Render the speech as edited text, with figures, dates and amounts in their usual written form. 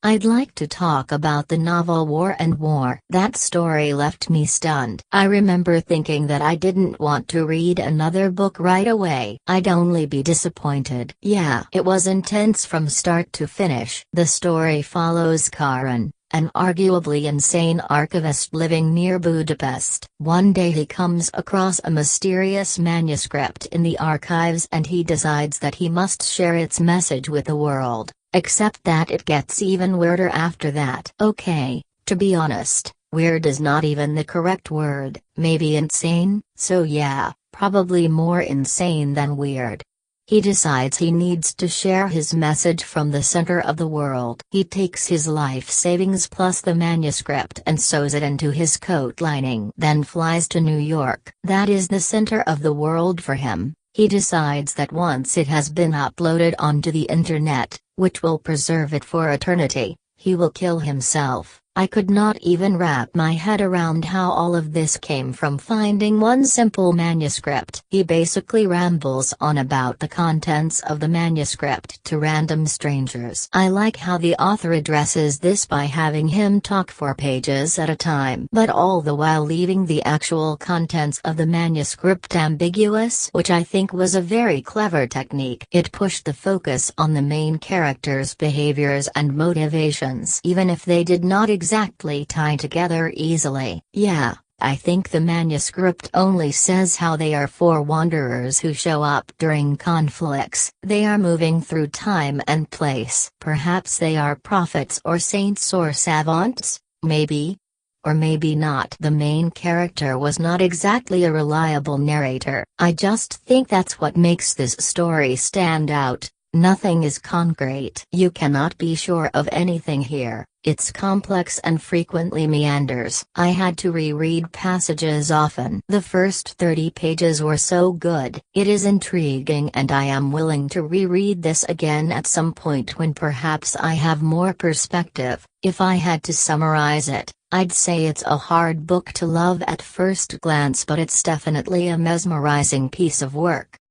I'd like to talk about the novel War and More. That story left me stunned. I remember thinking that I didn't want to read another book right away. I'd only be disappointed. Yeah, it was intense from start to finish. The story follows Karan, an arguably insane archivist living near Budapest. One day he comes across a mysterious manuscript in the archives and he decides that he must share its message with the world. Except that it gets even weirder after that. Okay, to be honest, weird is not even the correct word, maybe insane, so yeah, probably more insane than weird. He decides he needs to share his message from the center of the world. He takes his life savings plus the manuscript and sews it into his coat lining, then flies to New York. That is the center of the world for him. He decides that once it has been uploaded onto the internet, which will preserve it for eternity, he will kill himself. I could not even wrap my head around how all of this came from finding one simple manuscript. He basically rambles on about the contents of the manuscript to random strangers. I like how the author addresses this by having him talk for pages at a time, but all the while leaving the actual contents of the manuscript ambiguous, which I think was a very clever technique. It pushed the focus on the main character's behaviors and motivations, even if they did not exactly tie together easily. Yeah, I think the manuscript only says how they are four wanderers who show up during conflicts. They are moving through time and place. Perhaps they are prophets or saints or savants, maybe. Or maybe not. The main character was not exactly a reliable narrator. I just think that's what makes this story stand out. Nothing is concrete. You cannot be sure of anything here. It's complex and frequently meanders. I had to reread passages often. The first 30 pages were so good. It is intriguing and I am willing to reread this again at some point when perhaps I have more perspective. If I had to summarize it, I'd say it's a hard book to love at first glance, but it's definitely a mesmerizing piece of work.